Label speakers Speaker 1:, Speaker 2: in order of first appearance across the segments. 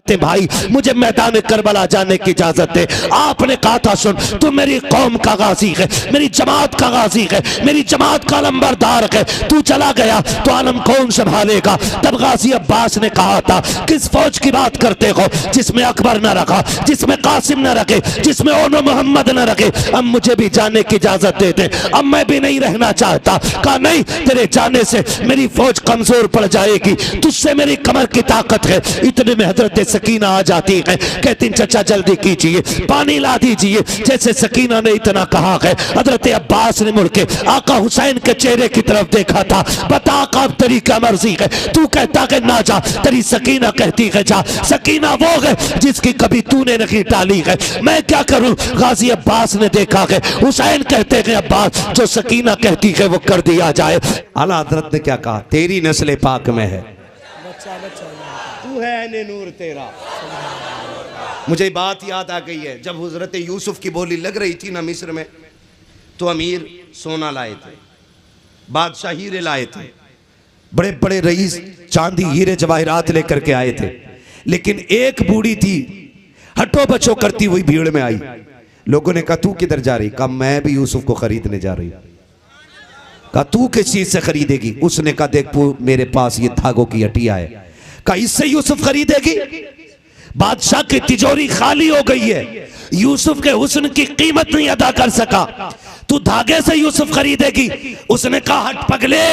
Speaker 1: करते भाई मुझे मैदान करबला जाने की इजाजत दे। आपने कहा था सुन तू मेरी कौम का गाजी है, मेरी जमात का गाजी है, मेरी जमात का लंबरदार है, तू चला गया तो आलम कौन संभालेगा। तब गाजी अब्बास ने कहा था किस फौज की बात करते हो जिसमें अकबर न रखा, जिसमें कासिम न रखे, जिसमें ओनो मोहम्मद न रखे। अब मुझे भी जाने की इजाजत दे दे, अब मैं भी नहीं रहना चाहता। कहा नहीं, तेरे जाने से मेरी फौज कमजोर पड़ जाएगी, तुझसे मेरी कमर की ताकत है। इतने में हजरत सकीना आ जाती है, कहती चचा जल्दी कीजिए पानी ला दीजिए। जैसे सकीना ने इतना कहा है हजरत अब्बास ने मुड़ के आका हुसैन के चेहरे की तरफ देखा था। बता कब तेरी क्या मर्जी है, तू कहता है ना जा, तेरी सकीना कहती है जा। सकीना वो है जिसकी कभी तूने नहीं टाली है, मैं क्या करूं। गाजी अब्बास ने देखा है हुसैन कहते हैं अब्बास जो सकीना कहती है वो कर दिया जाए। आला हजरत ने क्या कहा, तेरी नस्ल पाक में है, तू है ने नूर तेरा। मुझे बात याद आ गई है, जब हजरत यूसुफ की बोली लग रही थी ना मिस्र में, तो अमीर सोना लाए थे, बादशाह हीरे लाए थे, बड़े बड़े रईस चांदी हीरे जवाहरात लेकर के आए थे। लेकिन एक बूढ़ी थी हटो बचो करती हुई भीड़ में आई। लोगों ने कहा तू किधर जा रही, कहा मैं भी यूसुफ को खरीदने जा रही। कहा तू किस चीज से खरीदेगी, उसने कहा देख मेरे पास ये धागों की हटिया है। कहा इससे यूसुफ खरीदेगी, बादशाह की तिजोरी खाली हो गई है, यूसुफ के हुस्न की कीमत नहीं अदा कर सका, तू धागे से यूसुफ खरीदेगी। उसने कहा हट पगले,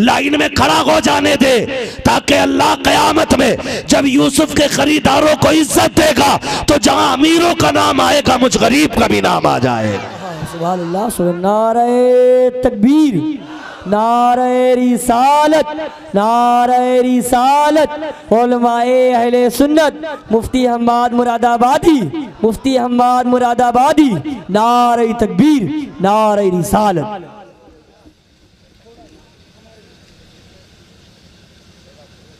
Speaker 1: लाइन में खड़ा हो जाने दे, ताकि अल्लाह कयामत में जब यूसुफ के खरीदारों को इज्जत देगा तो जहां अमीरों का नाम आएगा मुझ गरीब का भी नाम आ जाएगा।
Speaker 2: सुभान अल्लाह, नारे तकबीर, नारे रिसालत, नारे रिसालत। उलमाए अहले सुन्नत मुफ्ती हम्माद मुरादाबादी, मुफ्ती हम्माद मुरादाबादी, नारे तकबीर, नारे रिसालत।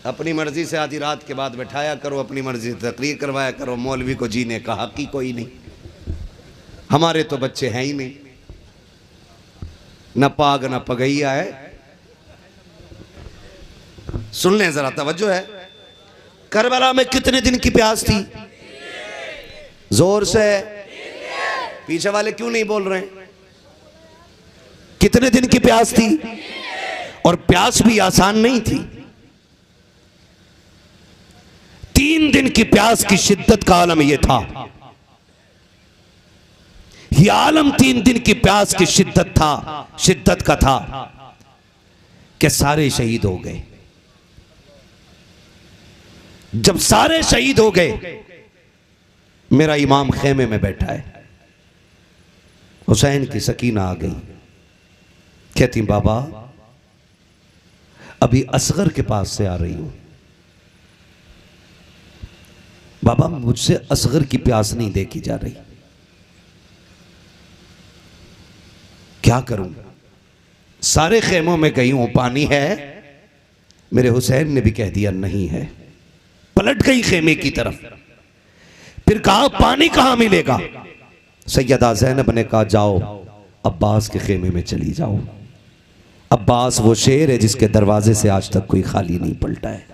Speaker 1: अपनी मर्जी से आधी रात के बाद बैठाया करो, अपनी मर्जी से तकरीर करवाया करो, मौलवी को जीने का हक ही कोई नहीं। हमारे तो बच्चे हैं ही नहीं, न पाग न पगैया है। सुन लें जरा, तवज्जो है। करबला में कितने दिन की प्यास थी, जोर से, पीछे वाले क्यों नहीं बोल रहे? कितने दिन की प्यास थी, और प्यास भी आसान नहीं थी। 3 दिन की प्यास की शिद्दत का आलम यह था, यह आलम 3 दिन की प्यास की शिद्दत का था कि सारे शहीद हो गए। जब सारे शहीद हो गए, मेरा इमाम खेमे में बैठा है, हुसैन की सकीना आ गई, कहती बाबा अभी असगर के पास से आ रही हूं, बाबा मुझसे असगर की प्यास नहीं देखी जा रही, क्या करूं? सारे खेमों में गई हूं, पानी है? मेरे हुसैन ने भी कह दिया नहीं है। पलट गई खेमे की तरफ, फिर कहा पानी कहां मिलेगा? सैयदा ज़ैनब ने कहा जाओ अब्बास के खेमे में चली जाओ। अब्बास वो शेर है जिसके दरवाजे से आज तक कोई खाली नहीं पलटा है।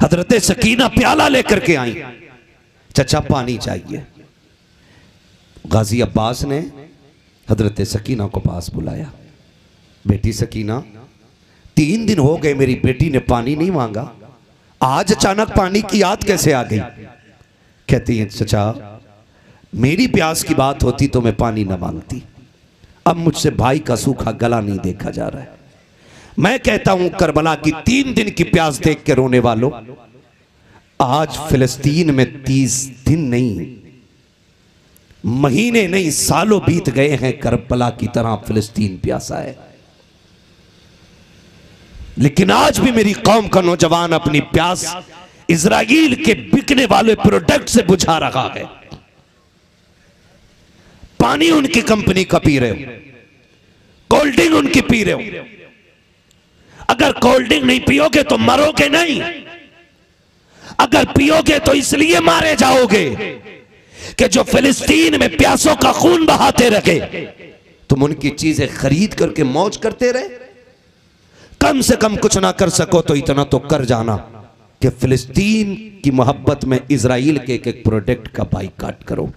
Speaker 1: हजरत सकीना प्याला लेकर के आई, चचा पानी चाहिए। गाजी अब्बास ने हजरत सकीना को पास बुलाया, बेटी सकीना 3 दिन हो गए मेरी बेटी ने पानी नहीं मांगा, आज अचानक पानी की याद कैसे आ गई? कहती है चचा मेरी प्यास की बात होती तो मैं पानी न मांगती, अब मुझसे भाई का सूखा गला नहीं देखा जा रहा है। मैं कहता हूं करबला की 3 दिन की प्यास देख के रोने वालों, आज फिलिस्तीन में 30 दिन नहीं, महीने नहीं, सालों बीत गए हैं, करबला की तरह फिलिस्तीन प्यासा है। लेकिन आज भी मेरी कौम का नौजवान अपनी प्यास इजराइल के बिकने वाले प्रोडक्ट से बुझा रहा है। पानी उनकी कंपनी का पी रहे हो, कोल्ड ड्रिंक उनकी पी रहे हो। अगर कोल्ड ड्रिंक नहीं पियोगे तो मरोगे नहीं, अगर पियोगे तो इसलिए मारे जाओगे कि जो फिलिस्तीन में प्यासों का खून बहाते रहे, तुम उनकी चीजें खरीद करके मौज करते रहे। कम से कम कुछ ना कर सको तो इतना तो कर जाना कि फिलिस्तीन की मोहब्बत में इजराइल के एक एक प्रोडक्ट का बाइकाट करो।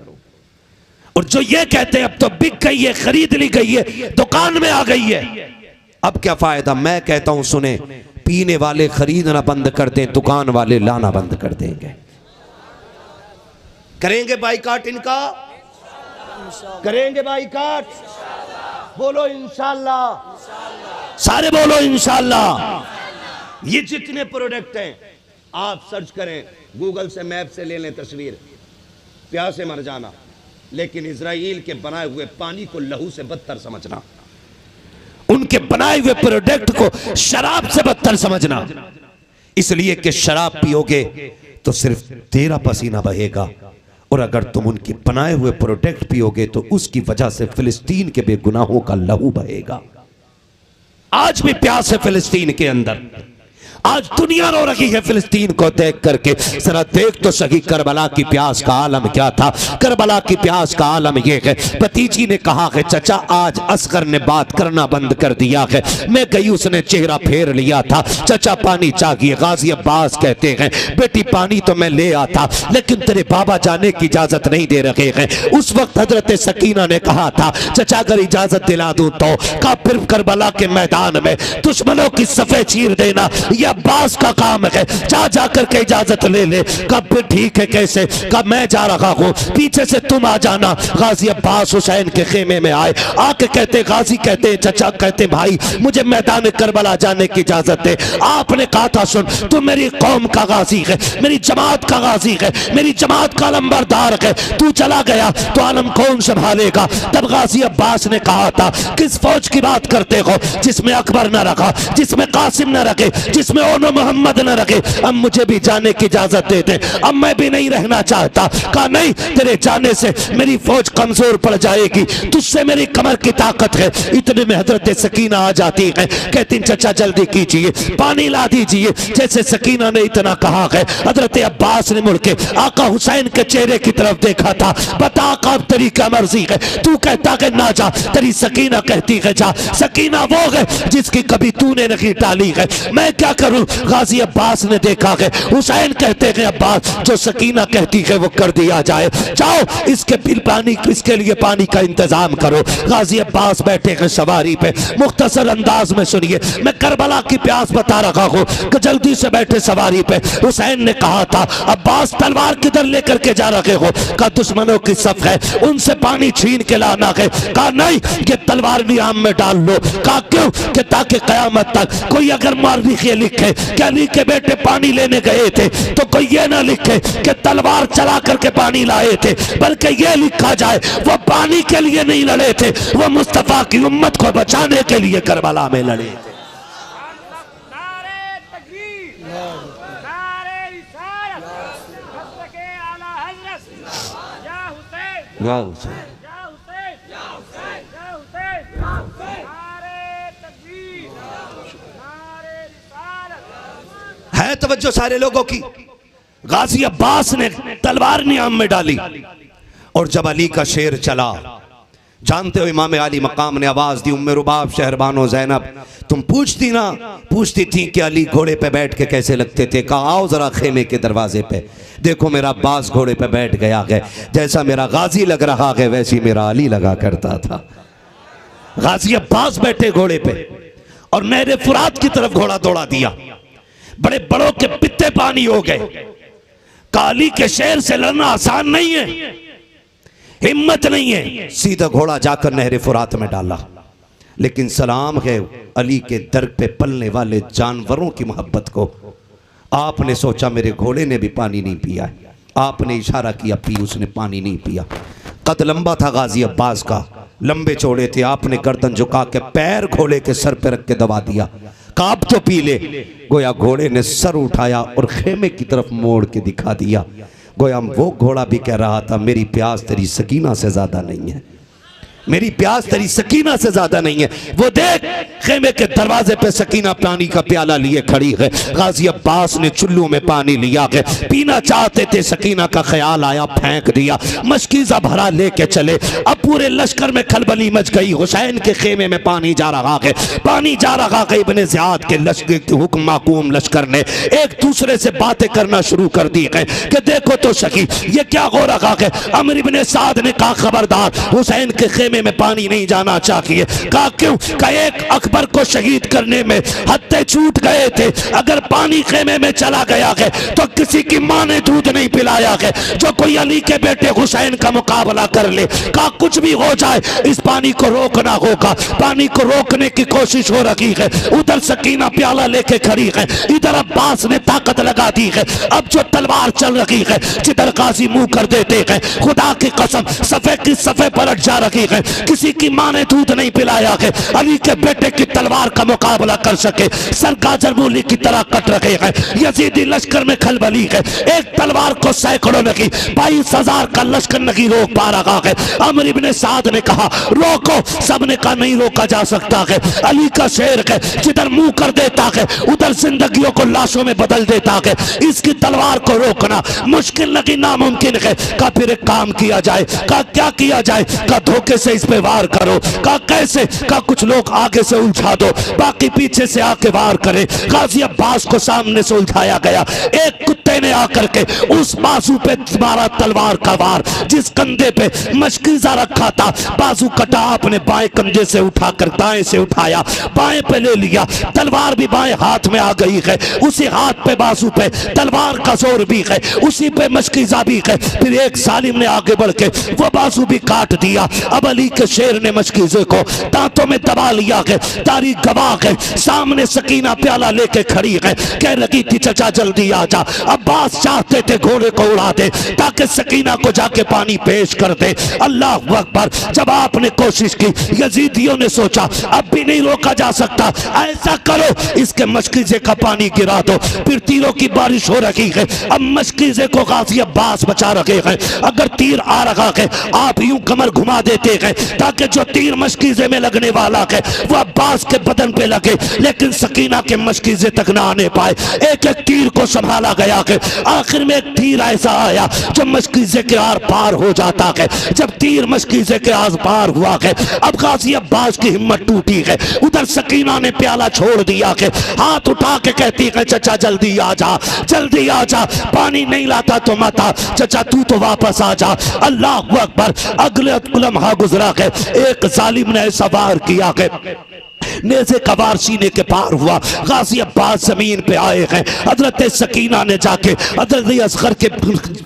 Speaker 1: और जो ये कहते हैं अब तो बिक गई है, खरीद ली गई है, दुकान में आ गई है, अब क्या फायदा। मैं कहता हूं सुने, पीने वाले खरीदना बंद कर दें, दुकान वाले लाना बंद कर देंगे। करेंगे बाइकाट इनका, करेंगे बाइकाट, बोलो इंशाल्लाह, सारे बोलो इंशाल्लाह। ये जितने प्रोडक्ट हैं आप सर्च करें, गूगल से मैप से ले लें तस्वीर, प्यासे मर जाना, लेकिन इजराइल के बनाए हुए पानी को लहू से बदतर समझना, उनके बनाए हुए प्रोडक्ट को शराब से बदतर समझना। इसलिए कि शराब पियोगे तो सिर्फ तेरा पसीना बहेगा, और अगर तुम उनके बनाए हुए प्रोडक्ट पियोगे तो उसकी वजह से फिलिस्तीन के बेगुनाहों का लहू बहेगा। आज भी प्यास है फिलिस्तीन के अंदर, आज दुनिया रो रही है फिलिस्तीन को देख करके। जरा देख तो सही करबला की प्यास का आलम क्या था। करबला की प्यास का आलम यह है, भतीजी ने कहा है चाचा आज असगर ने बात करना बंद कर दिया है, मैं गई उसने चेहरा फेर लिया था, चाचा पानी चाहिए। गाजी अब्बास कहते हैं बेटी पानी तो मैं ले आता, लेकिन तेरे बाबा जाने की इजाजत नहीं दे रहे हैं। उस वक्त हजरत सकीना ने कहा था चाचा अगर इजाजत दिला दूं तो, का फिर करबला के मैदान में दुश्मनों की सफे चीर देना या अब्बास का काम है, जा जाकर के इजाजत ले ले। कब फिर ठीक है कैसे, कब मैं जा रहा हूँ पीछे से तुम आ जाना। गाजी अब्बास हुसैन के खेमे में आए, आके कहते गाजी कहते चचा कहते भाई मुझे मैदान करबला जाने की इजाजत दे। आपने कहा था सुन तू मेरी कौम का गाजी है, मेरी जमात का गाजी है, मेरी जमात का लंबरदार है, तू चला गया तो आलम कौन संभालेगा। तब गाजी अब्बास ने कहा था किस फौज की बात करते हो जिसमें अकबर न रखा, जिसमें कासिम न रखे, जिसमें ओनो मोहम्मद न रखे, अब मुझे भी जाने की इजाजत दे दे, अब मैं भी नहीं रहना चाहता। कहा नहीं तेरे जाने से मेरी फौज कमजोर पड़ जाएगी, तुझसे मेरी कमर की ताकत है। इतने में हजरत सकीना आ जाती है, कहती चचा जल्दी कीजिए पानी ला दीजिए। जैसे सकीना ने इतना कहा है हजरत अब्बास ने मुड़ के आका हुसैन के चेहरे की तरफ देखा था, बता कब तेरी क्या मर्जी है, तू कहता है ना जा, तेरी सकीना कहती है जा। सकीना वो है जिसकी कभी तूने नहीं टाली है, मैं क्या करूं। गाजी अब्बास ने देखा है, हुसैन कहते हैं अब्बास जो सकीना कहती है वो कर दिया जाए, जाओ इसके बिल पानी इसके लिए पानी का इंतजाम करो। गाजी अब्बास बैठे हैं सवारी पे, मुख्तसर अंदाज में सुनिए मैं करबला की प्यास बता रहा हूँ कि जल्दी से बैठे सवारी पे। हुसैन ने कहा था अब्बास तलवार किधर लेकर के जा रहे हो, का दुश्मनों की सफ है उनसे पानी छीन के लाना है। कहा नहीं ये तलवार नियाम में डाल लो। कहा क्यों, कि ताकि कयामत तक कोई अगर मारनी के लिखे कि अली के बेटे पानी लेने गए थे तो कोई ये ना लिखे कि तलवार चला करके पानी लाए थे, बल्कि ये लिखा जाए वो पानी के लिए नहीं लड़े थे, वो मुस्तफा की उम्मत को बचाने के लिए करबला में लड़े थे। है तवज्जो सारे लोगों की। गाजी अब्बास ने तलवार नियाम में डाली, और जब अली का शेर चला, जानते हो इमाम अली मकाम ने आवाज दी उम्मे रुबाब शहरबानो ज़ैनब तुम पूछती थी कि अली घोड़े पे बैठ के कैसे लगते थे। कहा आओ जरा खेमे के दरवाजे पे देखो, मेरा अब्बास घोड़े पे बैठ गया है, जैसा मेरा गाजी लग रहा है वैसी मेरा अली लगा करता था। गाजी अब्बास बैठे घोड़े पे और नहरे फुरात की तरफ घोड़ा दौड़ा दिया, बड़े बड़ों के पित्ते पानी हो गए। काली के शेर से लड़ना आसान नहीं है, हिम्मत नहीं है। सीधा घोड़ा जाकर नहरे फुरात में डाला। लेकिन सलाम है अली के दर पे पलने वाले जानवरों की मोहब्बत को। आपने सोचा मेरे घोड़े ने भी पानी नहीं पिया, आपने इशारा किया पी, उसने पानी नहीं पिया। कद लंबा था गाजी अब्बास का, लंबे चौड़े थे, आपने गर्दन झुका के पैर घोड़े के सर पे रख के दबा दिया। काब तो पी ले। गोया घोड़े ने सर उठाया और खेमे की तरफ मोड़ के दिखा दिया, गोया वो घोड़ा भी कह रहा था मेरी प्यास तेरी सकीना से ज्यादा नहीं है। मेरी प्यास तेरी सकीना से ज्यादा नहीं है। वो देख खेमे के दरवाजे पे सकीना पानी का प्याला लिए खड़ी है। गाजी अब्बास ने चुल्लू में पानी लिया है, पीना चाहते थे, सकीना का ख्याल आया, फेंक दिया। मशकीजा भरा लेके चले। अब पूरे लश्कर में खलबली मच गई। हुसैन के खेमे में पानी जा रहा है, पानी जा रहा है। इब्ने ज़ियाद के लश्कर के हुक्म माकूम लश्कर ने एक दूसरे से बातें करना शुरू कर दी है कि देखो तो सकी ये क्या हो रहा है। अमर इब्ने साद ने कहा खबरदार, हुसैन के खेमे में पानी नहीं जाना चाहिए। कहा क्यों? कहा एक अकबर को शहीद करने में हत्थे छूट गए थे, अगर पानी खेमे में चला गया है तो किसी की मां ने दूध नहीं पिलाया है। जो कोई अली के बेटे हुसैन का मुकाबला कर ले, कहा कुछ भी हो जाए इस पानी को रोकना होगा। पानी को रोकने की कोशिश हो रही है। उधर सकीना प्याला लेके खड़ी है, इधर अब्बास ने ताकत लगा दी है। अब जो तलवार चल रही है, जिधर गाजी मुंह कर देते हैं, खुदा की कसम सफे की सफे पलट जा रही है। किसी की मां ने दूध नहीं पिलाया है, अली के बेटे की तलवार का मुकाबला कर सके। सर गाजर मूली की तरह कट रहे हैं। यजीदी लश्कर में खलबली है। एक तलवार को सैकड़ों नहीं 22,000 का लश्कर नहीं रोक पा रहा है। अमर इब्ने साद ने कहा रोको, सबने कहा नहीं रोका जा सकता है। अली का शेर है, जिधर मुंह कर देता है उधर जिंदगियों को लाशों में बदल देता है। इसकी तलवार को रोकना मुश्किल नहीं, नामुमकिन है। का फिर एक काम किया जाए। का क्या किया जाए? का धोखे से इस पे वार करो। का कैसे? का कुछ लोग आगे से उलझा दो, बाकी पीछे से आके वार करे। गाजी अब्बास को सामने से उलझाया गया। एक कुत्ते ने आकर के उस बाजू पे मारा तलवार का वार, जिस कंधे पे मशकीजा रखा था। बाजू कटा, अपने बाएं कंधे से उठाकर दाएं से उठाया, बाएं पे ले लिया। तलवार भी बाएं हाथ में आ गई है। उसी हाथ पे बाजू पे तलवार का जोर भी है, उसी पे मशकीजा भी है। फिर एक सालिम ने आगे बढ़ के वो बाजू भी काट दिया। अब अली के शेर ने मशकीजे को दांतों में दबा लिया है। तारीख गवाह है, सामने सकीना प्याला लेके खड़ी है। कह रही थी चचा जल्दी आ जा। अब्बास चाहते थे घोड़े को उड़ा दे ताकि सकीना को जाके पानी पेश कर दे। अल्लाह अकबर। जब आपने कोशिश की, यजीदियों ने सोचा अब भी नहीं रोका जा सकता, ऐसा करो इसके मशकीजे का पानी गिरा दो। फिर तीरों की बारिश हो रही है। अब मशकीजे को गाजी अब्बास बचा रहे हैं। अगर तीर आ रहा है आप यूं कमर घुमा देते हैं ताकि जो तीर मशकीजे में लगने वाला है वो अब्बास के बदन पे लगे, लेकिन सकीना के मशकीजे तक ना आने पाए। एक एक तीर को संभाला गया है। आखिर में एक तीर ऐसा आया जो मशकीजे के आर पार हो जाता है। जब तीर मशकीजे के आर पार हुआ है, अब गाजी अब्बास की हिम्मत टूटी है। उधर सकीना ने प्याला छोड़ दिया है, हाथ उठा के कहती है चचा जल्दी आ जा, जल्दी आ जा, पानी नहीं लाता तो मत आ, चचा तू तो वापस आ जा। अल्लाह अकबर। अगले लम्हा गुजरा है, एक जालिम ने सवार किया है, नेज़े का वार सीने के पार हुआ। गाजी अब्बास जमीन पे आए हैं। हजरत सकीना ने जाके हजरत असगर के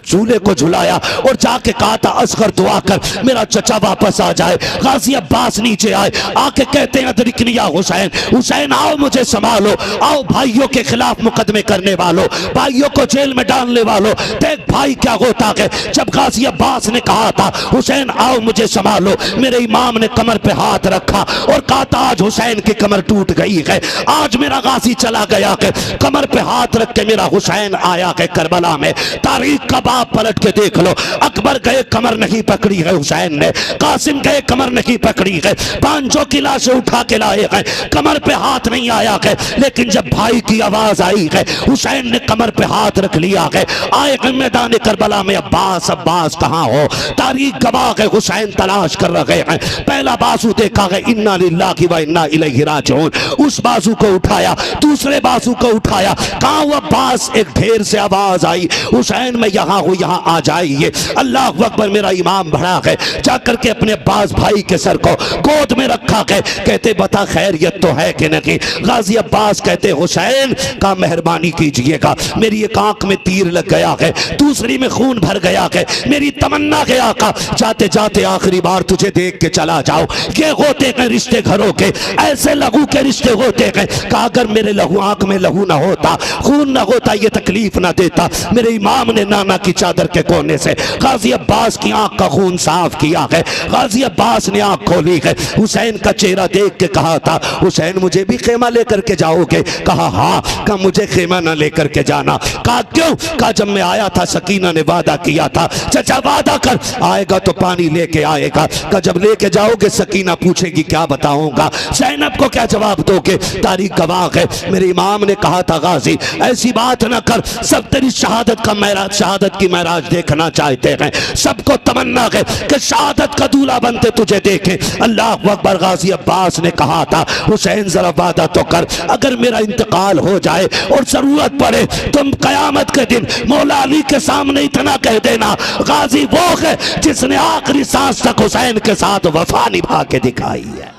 Speaker 1: झूले को झुलाया और जाके कहा था असगर दुआ कर मेरा चचा वापस आ जाए। गाजी अब्बास नीचे आए, आके कहते हैं अदरिकनिया हुसैन, हुसैन आओ मुझे संभालो, आओ भाइयों के खिलाफ मुकदमे करने वालों, भाइयों को जेल में डालने वालों, देख भाई क्या होता है। जब गाजी अब्बास ने कहा था हुसैन आओ मुझे संभालो, मेरे इमाम ने कमर पे हाथ रखा और कहा था आज हुसैन की कमर टूट गई है, आज मेरा गाजी चला गया है। कमर पे हाथ रख के मेरा हुसैन आया है करबला में। तारीख का बाप पलट के देख लो, अकबर गए कमर नहीं पकड़ी है हुसैन ने, कासिम गए कमर नहीं पकड़ी है, पांचों की लाशें उठा के लाए हैं, कमर पे हाथ नहीं आया है। लेकिन जब भाई की आवाज आई है हुसैन ने कमर पे हाथ रख लिया है। आए हैं मैदान करबला में, अब्बास अब्बास कहाँ हो? तारीख गवाह है हुसैन तलाश कर रहे हैं। पहला बाजू देखा है इन्ना लिल्लाहि व इन्ना इलैहि राजिऊन, उस बाजू को उठाया, दूसरे बाजू को उठाया, कहाँ वो अब्बास? एक ढेर से आवाज आई हुसैन मैं यहाँ हूँ, यहाँ आ जाइए। अल्लाह अकबर। मेरा इमाम भरा है, जाकर के अपने अब्बास भाई के सर को गोद में रखा है। कहते बता खैरियत तो है कि नहीं? गाजी अब्बास कहते हुसैन का मेहरबानी कीजिएगा, मेरी एक आंख में तीर लग गया है, दूसरी में खून भर गया है, मेरी तमन्ना है आका जाते जाते आखिरी बार तुझे देख के चला जाओ। ये होते हैं रिश्ते घरों के, ऐसे कैसे लहू के रिश्ते होते गए। कहा अगर मेरे लहू आंख में लहू ना होता, खून ना होता, ये तकलीफ ना देता। मेरे इमाम ने नाना की चादर के कोने से गाजी अब्बास की आंख का खून साफ किया है। गाजी अब्बास ने आंख खोली है। हुसैन का चेहरा देख के कहा था हुसैन मुझे भी खेमा लेकर के जाओगे? कहा हाँ। कहा मुझे खेमा ना लेकर के जाना। कहा क्यों? कहा जब मैं आया था सकीना ने वादा किया था, चाचा वादा कर आएगा तो पानी लेके आएगा। कहा जब लेके जाओगे सकीना पूछेगी क्या बताऊंगा, ज़ैनब को क्या जवाब दोगे? तारीख गवाह है। मेरे इमाम ने कहा था गाजी ऐसी बात ना कर, सब तेरी शहादत का महराज, शहादत की महराज देखना चाहते हैं। सबको तमन्ना है कि शहादत का दूल्हा बनते तुझे देखें। अल्लाह अकबर। गाजी अब्बास ने कहा था हुसैन जरा वादा तो कर, अगर मेरा इंतकाल हो जाए और जरूरत पड़े तुम कयामत के दिन मौला अली के सामने इतना कह देना गाजी वो है जिसने आखिरी सांस तक हुसैन के साथ वफा निभा के दिखाई है।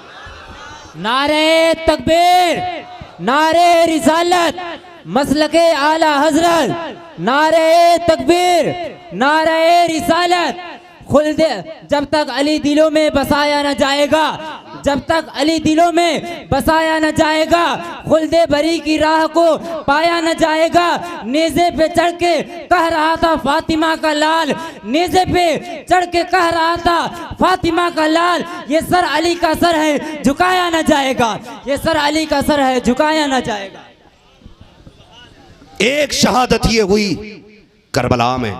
Speaker 3: नारे तकबीर, नारे रिसालत, मसलके आला हजरत, नारे तकबीर, नारे रिसालत। खुल्द जब तक अली दिलों में बसाया न जाएगा, जब तक अली दिलों में बसाया न जाएगा, खुल्दे बरी की राह को पाया न जाएगा। नेज़े पे चढ़ के कह रहा था फातिमा का लाल, नेज़े पे चढ़ के कह रहा था फातिमा का लाल, ये सर अली का सर है झुकाया न जाएगा, ये सर अली का सर है झुकाया न जाएगा।
Speaker 1: एक शहादत ये हुई करबला में,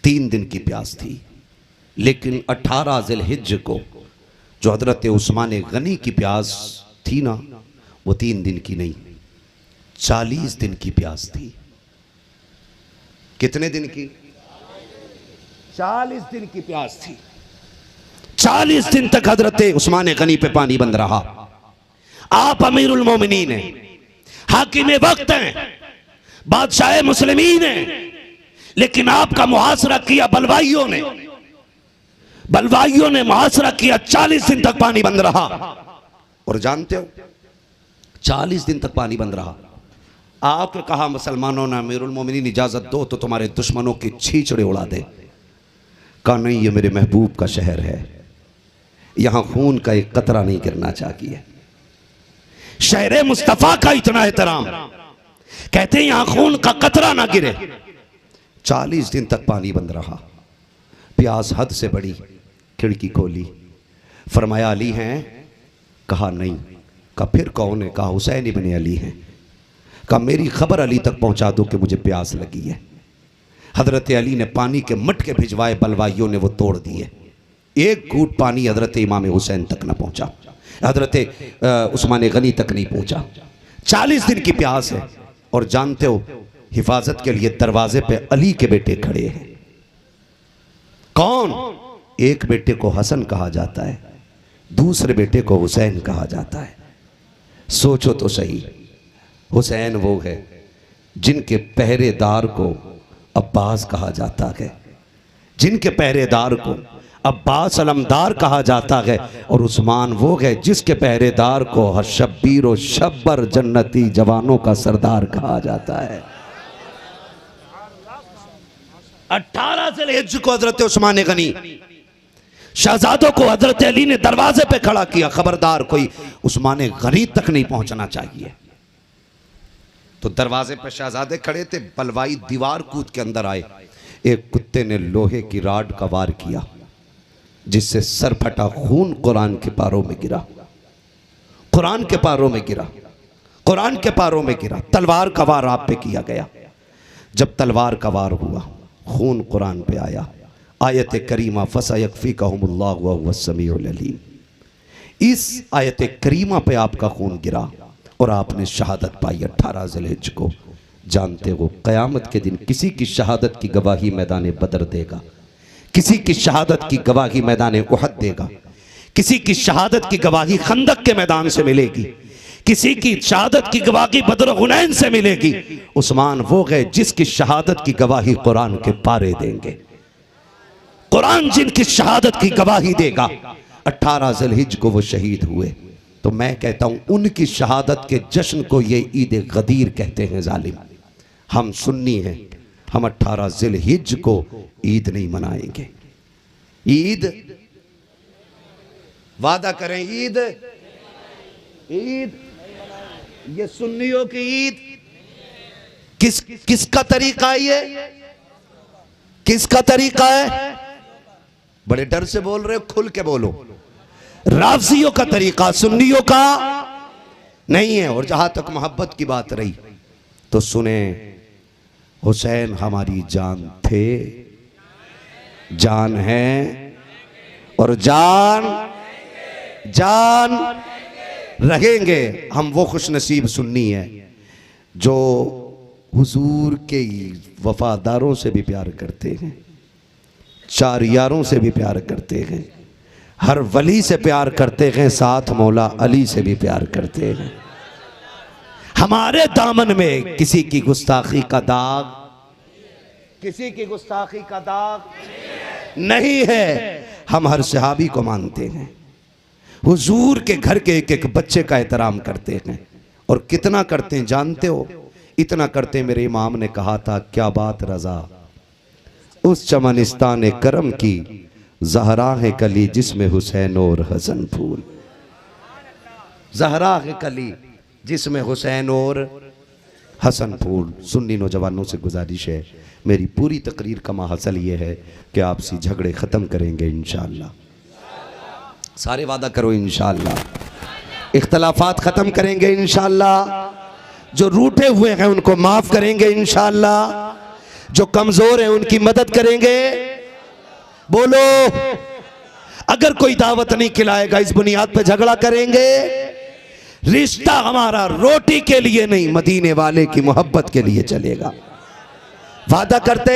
Speaker 1: 3 दिन की प्यास थी, लेकिन 18 ज़िलहिज्ज को जो हजरत उस्मान गनी की प्यास थी ना, वो 3 दिन की नहीं 40 दिन की प्यास थी। कितने दिन की? 40 दिन की प्यास थी। 40 दिन तक हजरत उस्मान गनी पे पानी बंद रहा। आप अमीरुल मोमिनीन हैं, हाकिम वक्त हैं, बादशाह मुस्लिमीन हैं, लेकिन आपका मुहासरा किया बलवाइयों ने, बलवाइयों ने मुहासरा किया। 40 दिन तक पानी बंद रहा। और जानते हो 40 दिन तक पानी बंद रहा। आपने कहा मुसलमानों ने अमीरुल मोमिनीन इजाजत दो तो तुम्हारे दुश्मनों की छींचड़े उड़ा दे। कहा नहीं, ये मेरे महबूब का शहर है, यहां खून का एक कतरा नहीं गिरना चाहिए। शहर मुस्तफा का इतना एहतराम, कहते हैं यहां खून का कतरा ना गिरे। 40 दिन तक पानी बंद रहा। प्यास हद से बड़ी, खिड़की खोली, फरमाया अली हैं? कहा नहीं। कहा फिर कौन है? कहा हुसैन इब्न अली हैं। कहा मेरी खबर अली तक पहुंचा दो कि मुझे प्यास लगी है। हजरत अली ने पानी के मटके भिजवाए, बलवाइयों ने वो तोड़ दिए। एक घूंट पानी हजरत इमाम हुसैन तक न पहुंचा, हजरत उस्मान गनी तक नहीं पहुंचा। 40 दिन की प्यास है। और जानते हो हिफाजत के लिए दरवाजे पे अली के बेटे खड़े हैं। कौन? एक बेटे को हसन कहा जाता है, दूसरे बेटे को हुसैन कहा जाता है। सोचो तो सही, हुसैन वो है जिनके पहरेदार को अब्बास कहा जाता है, जिनके पहरेदार को अब्बास अलमदार कहा जाता है। और उस्मान वो है जिसके पहरेदार को शब्बीर व शब्बर जन्नती जवानों का सरदार कहा जाता है। 18 ज़िलहिज्ज को हजरत उस्मान गनी शहजादों को हजरत अली ने दरवाजे पे खड़ा किया। खबरदार कोई उस्मान गनी तक नहीं पहुंचना चाहिए। तो दरवाजे पे शहजादे खड़े थे, बलवाई दीवार कूद के अंदर आए। एक कुत्ते ने लोहे की राड का वार किया, जिससे सर फटा, खून कुरान के पारों में गिरा, कुरान के पारों में गिरा, कुरान के पारों में गिरा। तलवार का वार आप पे किया गया। जब तलवार का वार हुआ, खून कुरान पे आया। आयत करीमा फसयकफीकहुमुल्लाहु व हुवस समीउल अलीम, इस आयत करीमा पे आपका खून गिरा और आपने शहादत पाई 18 ज़िलहिज्ज को। जानते हो क़यामत के दिन किसी की शहादत की गवाही मैदान बदर देगा, किसी की शहादत की गवाही मैदान उहद देगा, किसी की शहादत की गवाही खंदक के मैदान से मिलेगी, किसी की शहादत की गवाही बदर हुनैन से मिलेगी। उस्मान वो गए जिसकी शहादत की गवाही कुरान के पारे देंगे। कुरान जिनकी शहादत की गवाही देगा। 18 ज़िलहिज्ज को वो शहीद हुए। तो मैं कहता हूं उनकी शहादत के जश्न को ये ईद गदीर कहते हैं। जालिम, हम सुन्नी हैं, हम 18 ज़िलहिज्ज को ईद नहीं मनाएंगे। ईद वादा करें, ईद ईद, ये सुन्नियों की ईद। किसका तरीका है ये? किसका तरीका है? बड़े डर से बोल रहे हो, खुल के बोलो। राफजियों का तरीका, सुन्नियों का नहीं है। और जहां तक मोहब्बत की बात रही तो सुने, हुसैन हमारी जान थे, जान है और जान रहेंगे। हम वो खुश नसीब सुन्नी है जो हुजूर के वफादारों से भी प्यार करते हैं, चार यारों से भी प्यार करते हैं, हर वली से प्यार करते हैं, साथ मौला अली से भी प्यार करते हैं। हमारे दामन में किसी की गुस्ताखी का दाग, किसी की गुस्ताखी का दाग नहीं है। हम हर सहाबी को मानते हैं, हुजूर के घर के एक एक बच्चे का एहतराम करते हैं। और कितना करते हैं जानते हो? इतना करते, मेरे इमाम ने कहा था, क्या बात रजा, उस चमनिस्तान करम की ज़हरा है कली जिसमें हुसैन और हसन फूल। ज़हरा है कली जिसमें हुसैन और हसन फूल। सुन्नी नौजवानों से गुजारिश है, मेरी पूरी तकरीर का माहसल ये है कि आपसी झगड़े ख़त्म करेंगे इंशाअल्लाह। सारे वादा करो इंशाअल्लाह। इख्तलाफात ख़त्म करेंगे इंशाअल्लाह। जो रूठे हुए हैं उनको माफ़ करेंगे इंशाअल्लाह। जो कमज़ोर हैं उनकी मदद करेंगे। बोलो, अगर कोई दावत नहीं खिलाएगा इस बुनियाद पे झगड़ा करेंगे। रिश्ता हमारा रोटी के लिए नहीं, मदीने वाले की मोहब्बत के लिए चलेगा। वादा करते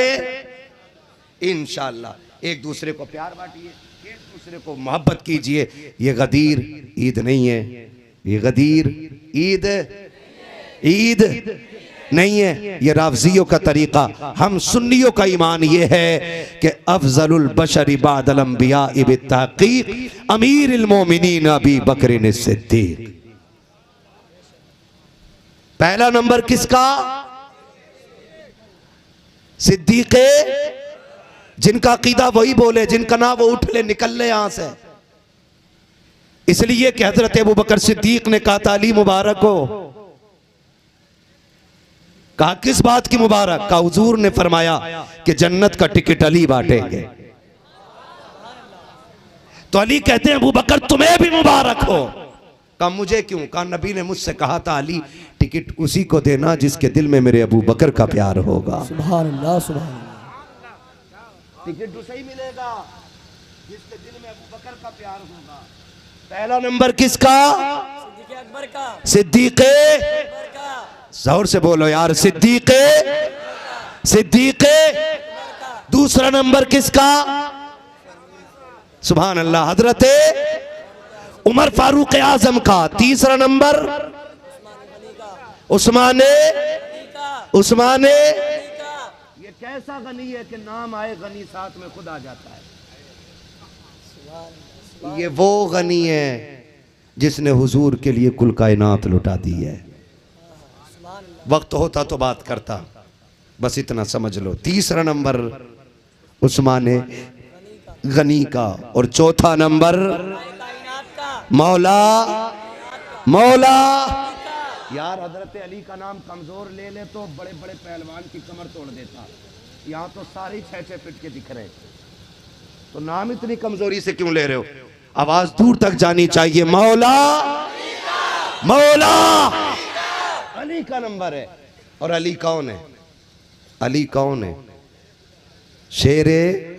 Speaker 1: इंशाअल्लाह। एक दूसरे को प्यार बांटिए, एक दूसरे को मोहब्बत कीजिए। ये गदीर ईद नहीं है, ये गदीर ईद नहीं है, ये राफजियों का तरीका। हम सुन्नियों का ईमान ये है कि अफजलुल बशर बादल अंबिया बित्तहक़ीक़ अमीरुल मोमिनीन अबी बकर सिद्दीक़। पहला नंबर किसका? सिद्दीक़े, जिनका अकीदा वही बोले, जिनका नाम वो उठ ले, निकल ले यहां से। इसलिए कि हजरत अबू बकर सिद्दीक ने कहा था, अली मुबारक हो। कहा किस बात की मुबारक? का हुजूर ने फरमाया कि जन्नत का टिकट अली बांटेंगे। तो अली कहते हैं, अबू बकर तुम्हें भी मुबारक हो। कहा मुझे क्यों? कहा नबी ने मुझसे कहा था, अली टिकट उसी को देना जिसके दिल में मेरे अबू बकर का प्यार होगा।
Speaker 2: सुभान अल्लाह, सुभान अल्लाह।
Speaker 1: टिकट उसे ही मिलेगा जिसके दिल में अबू बकर का प्यार होगा। पहला नंबर किसका?
Speaker 2: अकबर का।
Speaker 1: सिद्दीक़े, जोर से बोलो यार, सिद्दीक़े। दूसरा नंबर किसका? सुभान अल्लाह, हजरत उमर फारूक आजम का। तीसरा नंबर उस्माने। ये कैसा गनी है कि नाम आए गनी साथ में खुद आ जाता है। ये वो गनी है जिसने हुजूर के लिए कुल कायनात लुटा दी है। वक्त होता तो बात करता, बस इतना समझ लो। तीसरा नंबर उस्माने गनी का और चौथा नंबर मौला। यार हजरत अली का नाम कमजोर ले ले तो बड़े बड़े पहलवान की कमर तोड़ देता। यहाँ तो सारे 6-6 फीट के दिख रहे, तो नाम इतनी कमजोरी से क्यों ले रहे हो? आवाज दूर तक जानी चाहिए। मौला अली का नंबर है। और अली कौन है? अली कौन है? शेर है।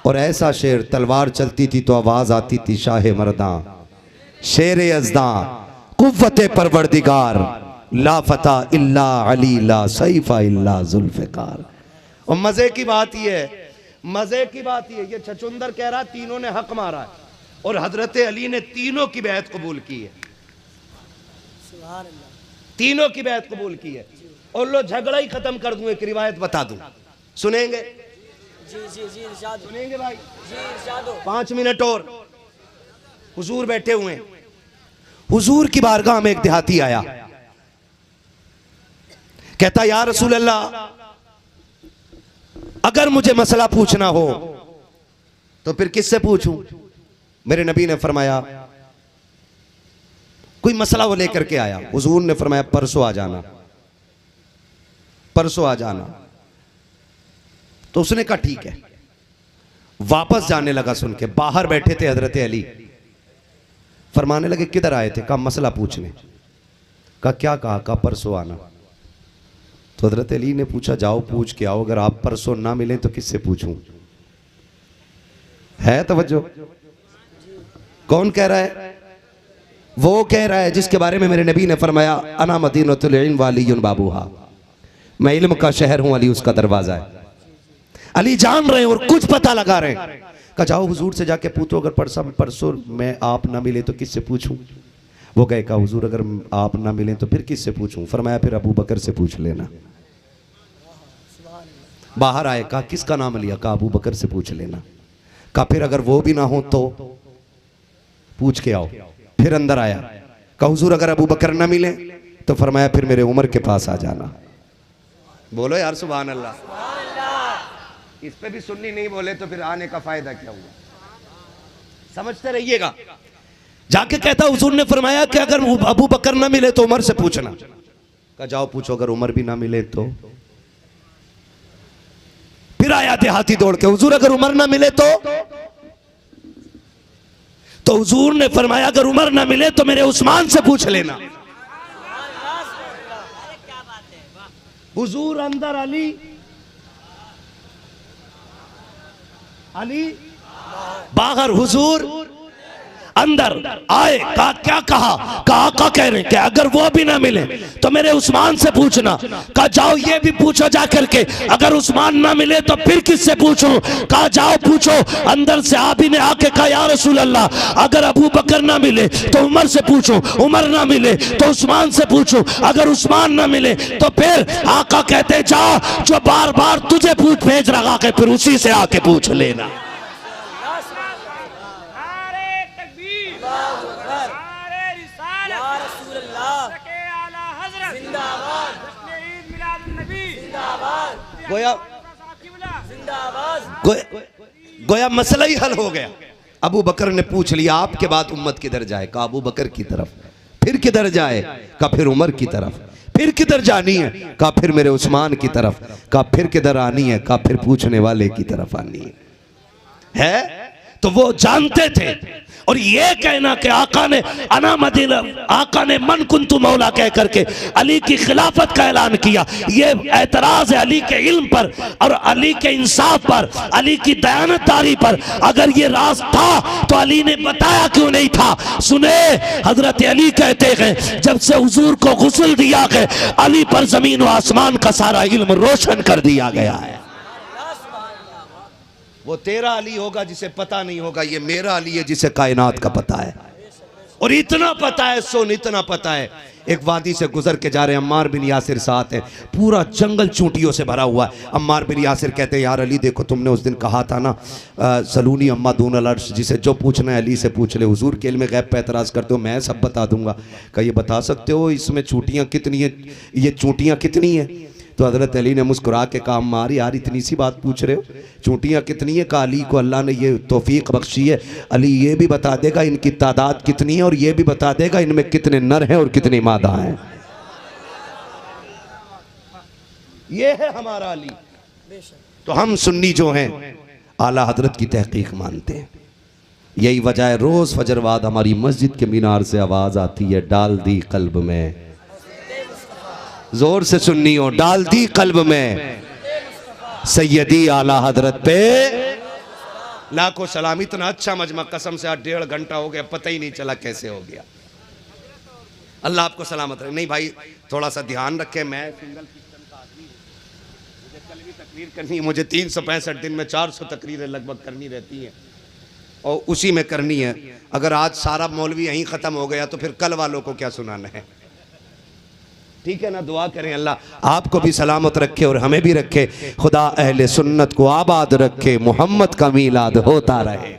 Speaker 1: और ऐसा शेर, तलवार चलती थी तो आवाज आती थी शाह मर्दा, शेर यज़दा, कुव्वत परवरदिगार, ला फता इल्ला अली, ला सैफा इल्ला जुल्फ़िकार। और मजे की बात ये है, ये छचुंदर कह रहा तीनों ने हक मारा है और हजरत अली ने तीनों की बैत कबूल की है। तीनों की बैत कबूल की है। और लो झगड़ा ही खत्म कर दूं, एक रिवायत बता दूं, सुनेंगे? जी सुनेंगे भाई? जी 5 मिनट और। हुजूर बैठे हुए, हुजूर की बारगाह में एक देहाती आया, कहता या रसूल अल्लाह, अगर मुझे मसला पूछना हो तो फिर किससे पूछूं? मेरे नबी ने फरमाया कोई मसला वो लेकर के आया, हुजूर ने फरमाया परसों आ जाना, परसों आ जाना। तो उसने कहा ठीक है। वापस जाने लगा, सुन के बाहर बैठे थे हजरत अली, फरमाने लगे किधर आए थे? कहा मसला पूछने। कहा क्या कहा? कहा परसों आना। तो हजरत अली ने पूछा जाओ पूछ के आओ, अगर आप परसों ना मिले तो किससे पूछूं? है तवज्जो? कौन कह रहा है? वो कह रहा है जिसके बारे में मेरे नबी ने फरमाया अना मदीनतुल इल्म वालियुन बाबूहा, मैं इल्म का शहर हूं, अली उसका दरवाजा है। अली जान रहे हैं और कुछ पता लगा रहे हैं। कहा जाओ हुजूर से जाके पूछो, अगर परसों मैं आप ना मिले तो किससे पूछूं? वो गए, कहा हुजूर अगर आप ना मिले तो फिर किससे पूछूं? फरमाया फिर अबू बकर से पूछ लेना। बाहर आए, कहा किसका नाम लिया? कहा अबू बकर से पूछ लेना। कहा फिर अगर वो भी ना हो तो पूछ के आओ। फिर अंदर आया, कहा हुजूर अगर अबू बकर ना मिले तो फरमाया फिर मेरे उमर के पास आ जाना। बोलो यार सुभान अल्लाह। इस पे भी सुन्नी नहीं बोले तो फिर आने का फायदा क्या हुआ? समझते रहिएगा। जाके कहता हुजूर ने फरमाया कि अगर अबू बकर ना मिले तो उमर से पूछना। कहा जाओ पूछो, अगर उमर भी ना मिले तो? फिर आया देहाती दौड़ के, हुजूर अगर उमर ना मिले तो हुजूर ने फरमाया अगर उमर ना मिले तो मेरे उस्मान से पूछ लेना। हुजूर अंदर, अली बाहर, हुजूर अंदर आए। कहा क्या कहा? कहा आका कह रहे हैं कि अगर वो भी ना मिले तो मेरे उस्मान से पूछना। कहा जाओ ये भी पूछो जा करके, अगर उस्मान ना मिले तो फिर किससे पूछूं? कहा जाओ पूछो। अंदर से आबी ने आके कहा या रसूल अल्लाह अगर अबू बकर ना मिले तो उमर से पूछूं, उमर ना मिले तो उस्मान से पूछूं, अगर उस्मान ना मिले तो फिर? आका कहते जा जो बार बार तुझे पूछ भेज रहा है फिर उसी से आके पूछ लेना। गोया मसला ही हल हो गया। अबू बकर ने पूछ लिया आपके बाद उम्मत किधर जाए? कहा अबू बकर की तरफ। फिर किधर जाए? कहा फिर उमर की तरफ। फिर किधर जानी है? कहा फिर मेरे उस्मान की तरफ। कहा फिर किधर आनी है? कहा फिर पूछने वाले की तरफ आनी है। तो वो जानते थे। और ये कहना कि आका ने अना मदीना, आका ने मन कुंतु मौला कह करके अली की खिलाफत का ऐलान किया, ये एतराज है अली के इल्म पर और अली के इंसाफ पर, अली की दयानतदारी पर। अगर ये राज था तो अली ने बताया क्यों नहीं था? सुने, हजरत अली कहते हैं जब से हुजूर को गुस्ल दिया गया अली पर जमीन व आसमान का सारा इल्म रोशन कर दिया गया है। वो तेरा अली होगा जिसे पता नहीं होगा, ये मेरा अली है जिसे कायनात का पता है। और इतना पता है, सुन इतना पता है, एक वादी से गुजर के जा रहे अम्मार बिन यासिर साथ है, पूरा जंगल चूंटियों से भरा हुआ है। अम्मार बिन यासिर कहते हैं यार अली देखो तुमने उस दिन कहा था ना सलूनी अम्मा दून अलर्श, जिसे जो पूछना है अली से पूछ ले। हुजूर के इल्म गैब पे एतराज़ करते हो, मैं सब बता दूंगा। कहा ये बता सकते हो इसमें चूंटियाँ कितनी है, ये चूंटियाँ कितनी है? तो हज़रत अली ने मुस्कुरा के कहा अम्मार यार इतनी सी बात पूछ रहे हो, चूंटियाँ कितनी है? कहा अली को अल्लाह ने ये तौफीक बख्शी है, अली ये भी बता देगा इनकी तादाद कितनी है और ये भी बता देगा इनमें कितने नर हैं और कितनी मादा हैं। ये है हमारा अली। तो हम सुन्नी जो हैं आला हजरत की तहकीक मानते हैं। यही वजह है रोज़ फजर बाद हमारी मस्जिद के मीनार से आवाज़ आती है डाल दी कल्ब में, जोर से सुन्नी हो, डाल दी कल्ब में सैयदी आला हजरत पे लाखों सलाम। इतना अच्छा मजमा, कसम से आज 1.5 घंटा हो गया, पता ही नहीं चला कैसे हो गया। अल्लाह आपको सलामत रहे। नहीं भाई थोड़ा सा ध्यान रखें, मैं सिंगल सिस्टम का आदमी हूँ, मुझे कल भी तकरीर करनी है, मुझे 365 दिन में 400 तकरीरें लगभग करनी रहती हैं और उसी में करनी है। अगर आज सारा मौलवी यहीं ख़त्म हो गया तो फिर कल वालों को क्या सुनाना है? ठीक है ना? दुआ करें अल्लाह आपको भी सलामत रखे और हमें भी रखे। खुदा अहले सुन्नत को आबाद रखे। मोहम्मद का मीलाद होता रहे।